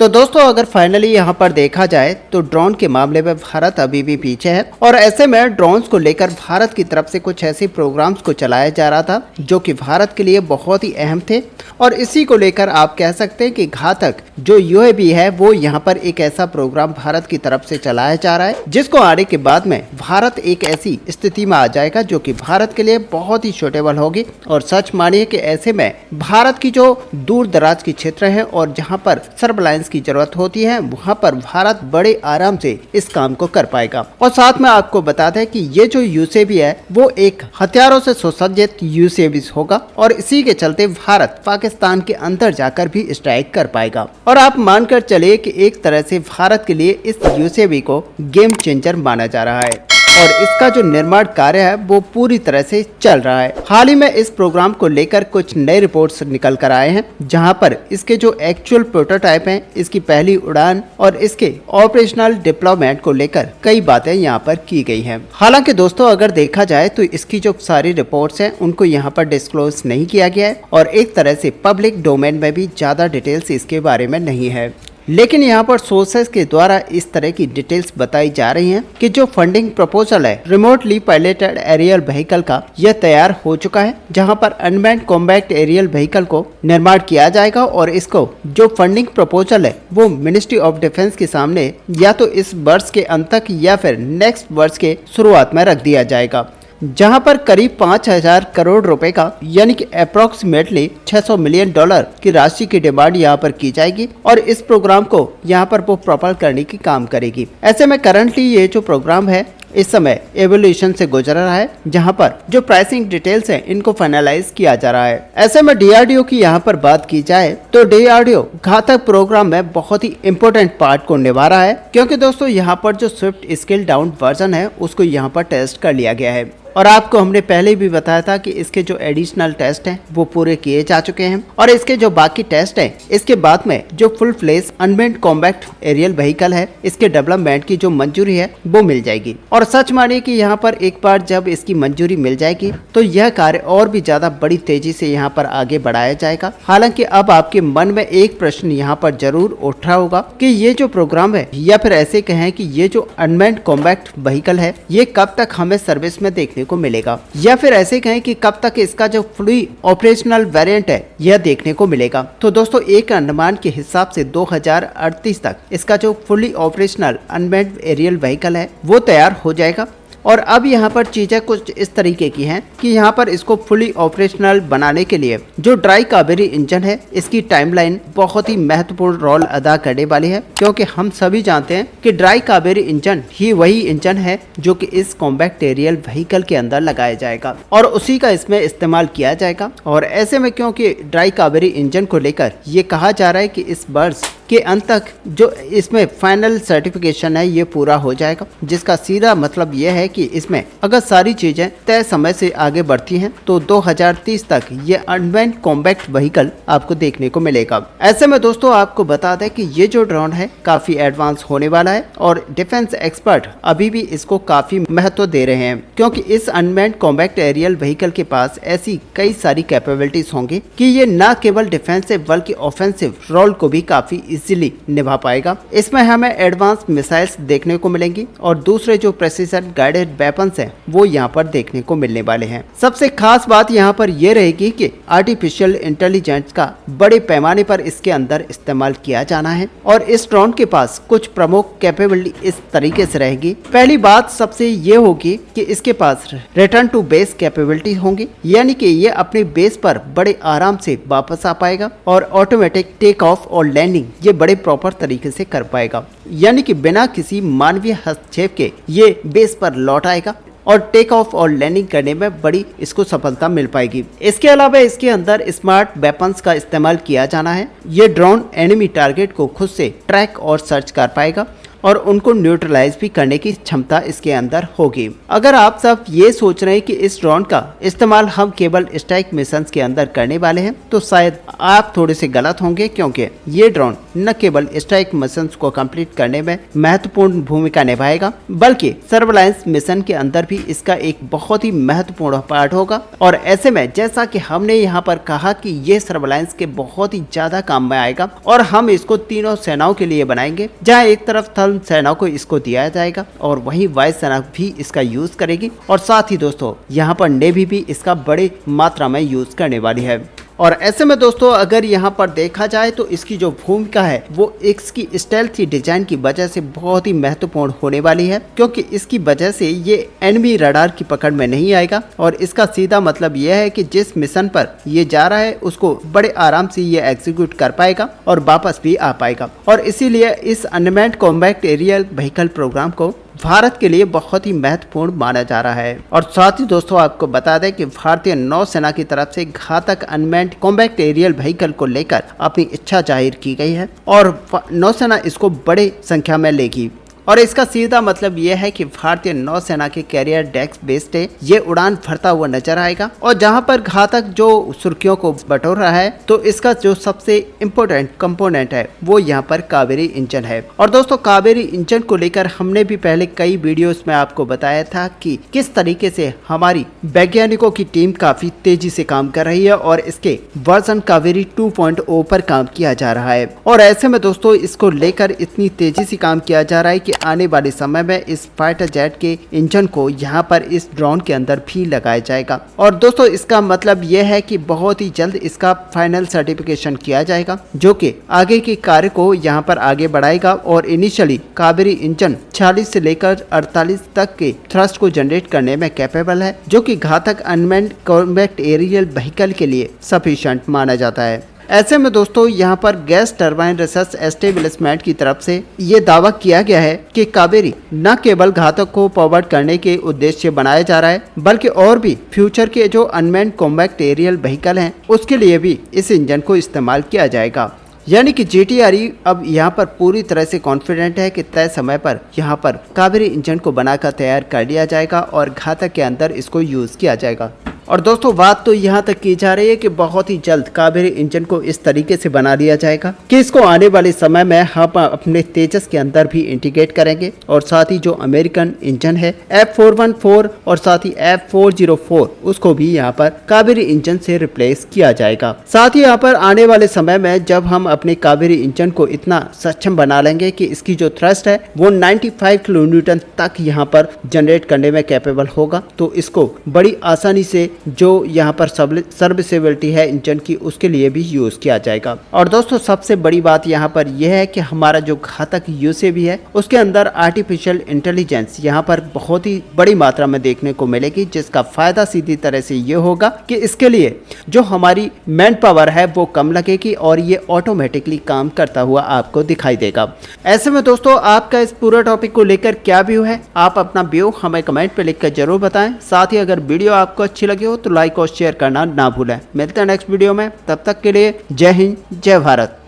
तो दोस्तों अगर फाइनली यहाँ पर देखा जाए तो ड्रोन के मामले में भारत अभी भी पीछे है और ऐसे में ड्रोन्स को लेकर भारत की तरफ से कुछ ऐसे प्रोग्राम्स को चलाया जा रहा था जो कि भारत के लिए बहुत ही अहम थे और इसी को लेकर आप कह सकते हैं कि घातक जो यूएवी है वो यहाँ पर एक ऐसा प्रोग्राम भारत की तरफ से चलाया जा रहा है जिसको आने के बाद में भारत एक ऐसी स्थिति में आ जाएगा जो कि भारत के लिए बहुत ही सूटेबल होगी। और सच मानिए कि ऐसे में भारत की जो दूर दराज की क्षेत्र है और जहाँ पर सर्विलांस की जरूरत होती है वहां पर भारत बड़े आराम से इस काम को कर पाएगा। और साथ में आपको बता दें कि ये जो यूएवी है वो एक हथियारों से सुसज्जित यूएवी होगा और इसी के चलते भारत पाकिस्तान के अंदर जाकर भी स्ट्राइक कर पाएगा। और आप मानकर चलिए कि एक तरह से भारत के लिए इस यूएवी को गेम चेंजर माना जा रहा है और इसका जो निर्माण कार्य है वो पूरी तरह से चल रहा है। हाल ही में इस प्रोग्राम को लेकर कुछ नए रिपोर्ट्स निकल कर आए हैं जहां पर इसके जो एक्चुअल प्रोटोटाइप हैं, इसकी पहली उड़ान और इसके ऑपरेशनल डिप्लॉयमेंट को लेकर कई बातें यहां पर की गई हैं। हालांकि दोस्तों अगर देखा जाए तो इसकी जो सारी रिपोर्ट्स हैं उनको यहां पर डिस्क्लोज नहीं किया गया है और एक तरह से पब्लिक डोमेन में भी ज्यादा डिटेल्स इसके बारे में नहीं है। लेकिन यहाँ पर सोर्सेस के द्वारा इस तरह की डिटेल्स बताई जा रही हैं कि जो फंडिंग प्रपोजल है रिमोटली पायलटेड एरियल व्हीकल का यह तैयार हो चुका है जहां पर अनमैन्ड कॉम्बैट एरियल व्हीकल को निर्माण किया जाएगा और इसको जो फंडिंग प्रपोजल है वो मिनिस्ट्री ऑफ डिफेंस के सामने या तो इस वर्ष के अंत तक या फिर नेक्स्ट वर्ष के शुरुआत में रख दिया जाएगा, जहां पर करीब 5,000 करोड़ रुपए का यानी कि अप्रोक्सीमेटली $600 मिलियन की राशि की डिमांड यहां पर की जाएगी और इस प्रोग्राम को यहां पर वो प्रॉपर करने की काम करेगी। ऐसे में करंटली ये जो प्रोग्राम है इस समय एवोल्यूशन से गुजर रहा है जहां पर जो प्राइसिंग डिटेल्स हैं इनको फाइनलाइज किया जा रहा है। ऐसे में डीआरडीओ की यहां पर बात की जाए तो डीआरडीओ घातक प्रोग्राम में बहुत ही इंपॉर्टेंट पार्ट को निभा रहा है क्योंकि दोस्तों यहां पर जो स्विफ्ट स्केल डाउन वर्जन है उसको यहां पर टेस्ट कर लिया गया है और आपको हमने पहले भी बताया था कि इसके जो एडिशनल टेस्ट हैं वो पूरे किए जा चुके हैं और इसके जो बाकी टेस्ट हैं इसके बाद में जो full fledge unmanned combat aerial vehicle है इसके डेवलपमेंट की जो मंजूरी है वो मिल जाएगी। और सच मानिए कि यहाँ पर एक बार जब इसकी मंजूरी मिल जाएगी तो यह कार्य और भी ज्यादा बड़ी तेजी से यहाँ पर आगे बढ़ाया जाएगा। हालांकि अब आपके मन में एक प्रश्न यहाँ पर जरूर उठ रहा होगा कि ये जो प्रोग्राम है या फिर ऐसे कहें कि ये जो अनमैन्ड कॉम्बैट व्हीकल है ये कब तक हमें सर्विस में देखने को मिलेगा या फिर ऐसे कहें कि कब तक इसका जो फुली ऑपरेशनल वेरिएंट है यह देखने को मिलेगा। तो दोस्तों एक अनुमान के हिसाब से 2038 तक इसका जो fully operational unmanned aerial vehicle है वो तैयार हो जाएगा। और अब यहाँ पर चीजें कुछ इस तरीके की हैं कि यहाँ पर इसको फुली ऑपरेशनल बनाने के लिए जो ड्राई कावेरी इंजन है इसकी टाइमलाइन बहुत ही महत्वपूर्ण रोल अदा करने वाली है क्योंकि हम सभी जानते हैं कि ड्राई कावेरी इंजन ही वही इंजन है जो कि इस कॉम्बैक्ट एरियल व्हीकल के अंदर लगाया जाएगा और उसी का इसमें इस्तेमाल किया जाएगा। और ऐसे में क्योंकि ड्राई कावेरी इंजन को लेकर ये कहा जा रहा है कि इस वर्ष के अंत तक जो इसमें फाइनल सर्टिफिकेशन है ये पूरा हो जाएगा, जिसका सीधा मतलब यह है कि इसमें अगर सारी चीजें तय समय से आगे बढ़ती हैं तो 2030 तक ये अनमैन्ड कॉम्बैक्ट व्हीकल आपको देखने को मिलेगा। ऐसे में दोस्तों आपको बता दें कि ये जो ड्रोन है काफी एडवांस होने वाला है और डिफेंस एक्सपर्ट अभी भी इसको काफी महत्व दे रहे हैं क्योंकि इस अनमैन्ड कॉम्बैक्ट एरियल व्हीकल के पास ऐसी कई सारी कैपेबिलिटीज होंगी कि ये न केवल डिफेंसिव बल्कि ऑफेंसिव रोल को भी काफी इजीली निभा पाएगा। इसमें हमें एडवांस मिसाइल्स देखने को मिलेंगी और दूसरे जो प्रेसिजन गाइडेड वेपन्स हैं वो यहाँ पर देखने को मिलने वाले हैं। सबसे खास बात यहाँ पर ये रहेगी कि आर्टिफिशियल इंटेलिजेंस का बड़े पैमाने पर इसके अंदर इस्तेमाल किया जाना है और इस ड्रोन के पास कुछ प्रमुख कैपेबिलिटी इस तरीके से रहेगी। पहली बात सबसे ये होगी कि इसके पास रिटर्न टू बेस कैपेबिलिटी होंगी, यानी कि ये अपने बेस पर बड़े आराम से वापस आ पाएगा और ऑटोमेटिक टेक ऑफ और लैंडिंग ये बड़े प्रॉपर तरीके से कर पाएगा, यानी कि बिना किसी मानवीय हस्तक्षेप के ये बेस पर लौट आएगा और टेक ऑफ और लैंडिंग करने में बड़ी इसको सफलता मिल पाएगी। इसके अलावा इसके अंदर स्मार्ट वेपन्स का इस्तेमाल किया जाना है। ये ड्रोन एनिमी टारगेट को खुद से ट्रैक और सर्च कर पाएगा और उनको न्यूट्रलाइज भी करने की क्षमता इसके अंदर होगी। अगर आप सब ये सोच रहे हैं कि इस ड्रोन का इस्तेमाल हम केवल स्ट्राइक मिशन के अंदर करने वाले हैं, तो शायद आप थोड़े से गलत होंगे, क्योंकि ये ड्रोन न केवल स्ट्राइक मिशन को कंप्लीट करने में महत्वपूर्ण भूमिका निभाएगा, बल्कि सर्विलांस मिशन के अंदर भी इसका एक बहुत ही महत्वपूर्ण पार्ट होगा। और ऐसे में जैसा कि हमने यहाँ पर कहा कि ये सर्विलांस के बहुत ही ज्यादा काम में आएगा और हम इसको तीनों सेनाओं के लिए बनाएंगे, जहाँ एक तरफ थल सेना को इसको दिया जाएगा और वहीं वायु सेना भी इसका यूज करेगी, और साथ ही दोस्तों यहाँ पर नेवी भी इसका बड़ी मात्रा में यूज करने वाली है। और ऐसे में दोस्तों अगर यहाँ पर देखा जाए तो इसकी जो भूमिका है वो इसकी स्टेल्थी डिजाइन की वजह से बहुत ही महत्वपूर्ण होने वाली है, क्योंकि इसकी वजह से ये एनिमी रडार की पकड़ में नहीं आएगा। और इसका सीधा मतलब यह है कि जिस मिशन पर ये जा रहा है उसको बड़े आराम से ये एग्जीक्यूट कर पाएगा और वापस भी आ पाएगा। और इसीलिए इस unmanned combat aerial vehicle programme को भारत के लिए बहुत ही महत्वपूर्ण माना जा रहा है। और साथ ही दोस्तों आपको बता दें कि भारतीय नौसेना की तरफ से घातक अनमैन्ड कॉम्बैट एरियल व्हीकल को लेकर अपनी इच्छा जाहिर की गई है और नौसेना इसको बड़े संख्या में लेगी। और इसका सीधा मतलब यह है कि भारतीय नौसेना के कैरियर डेक्स बेस्ड है ये उड़ान भरता हुआ नजर आएगा। और जहां पर घातक जो सुर्खियों को बटोर रहा है, तो इसका जो सबसे इम्पोर्टेंट कंपोनेंट है वो यहाँ पर कावेरी इंजन है। और दोस्तों कावेरी इंजन को लेकर हमने भी पहले कई वीडियोस में आपको बताया था कि किस तरीके से हमारी वैज्ञानिकों की टीम काफी तेजी से काम कर रही है और इसके वर्जन कावेरी 2.0 पर काम किया जा रहा है। और ऐसे में दोस्तों इसको लेकर इतनी तेजी से काम किया जा रहा है कि आने वाले समय में इस फाइटर जेट के इंजन को यहाँ पर इस ड्रोन के अंदर भी लगाया जाएगा। और दोस्तों इसका मतलब यह है कि बहुत ही जल्द इसका फाइनल सर्टिफिकेशन किया जाएगा, जो कि आगे के कार्य को यहाँ पर आगे बढ़ाएगा। और इनिशियली कावेरी इंजन 46 से लेकर 48 तक के थ्रस्ट को जनरेट करने में कैपेबल है, जो कि घातक अनमैन्ड कॉम्बैट एरियल व्हीकल के लिए सफिशिएंट माना जाता है। ऐसे में दोस्तों यहाँ पर गैस टरबाइन रिसर्च एस्टेब्लिशमेंट की तरफ से ये दावा किया गया है कि कावेरी न केवल घातक को फॉरवर्ड करने के उद्देश्य से बनाया जा रहा है, बल्कि और भी फ्यूचर के जो अनमैन्ड कॉम्बैट एरियल व्हीकल हैं उसके लिए भी इस इंजन को इस्तेमाल किया जाएगा। यानी कि GTRE अब यहाँ पर पूरी तरह से कॉन्फिडेंट है कि तय समय पर यहाँ पर कावेरी इंजन को बनाकर तैयार कर लिया जाएगा और घातक के अंदर इसको यूज किया जाएगा। और दोस्तों बात तो यहाँ तक की जा रही है कि बहुत ही जल्द कावेरी इंजन को इस तरीके से बना लिया जाएगा कि इसको आने वाले समय में हम अपने तेजस के अंदर भी इंटीग्रेट करेंगे। और साथ ही जो अमेरिकन इंजन है F414 और साथ ही F404 उसको भी यहाँ पर कावेरी इंजन से रिप्लेस किया जाएगा। साथ ही यहाँ पर आने वाले समय में जब हम अपने कावेरी इंजन को इतना सक्षम बना लेंगे कि इसकी जो थ्रस्ट है वो 95 किलो न्यूटन तक यहाँ पर जनरेट करने में कैपेबल होगा, तो इसको बड़ी आसानी से जो यहाँ पर सर्विसेबिलिटी है इंजन की उसके लिए भी यूज किया जाएगा। और दोस्तों सबसे बड़ी बात यहाँ पर यह है कि हमारा जो घातक UAV है उसके अंदर आर्टिफिशियल इंटेलिजेंस यहाँ पर बहुत ही बड़ी मात्रा में देखने को मिलेगी, जिसका फायदा सीधी तरह से ये होगा कि इसके लिए जो हमारी मैन पावर है वो कम लगेगी और ये ऑटोमेटिकली काम करता हुआ आपको दिखाई देगा। ऐसे में दोस्तों आपका इस पूरे टॉपिक को लेकर क्या व्यू है, आप अपना व्यू हमें कमेंट पे लिखकर जरूर बताएं। साथ ही अगर वीडियो आपको अच्छी लगी हो तो लाइक और शेयर करना ना भूलें। मिलते हैं नेक्स्ट वीडियो में, तब तक के लिए जय हिंद जय भारत।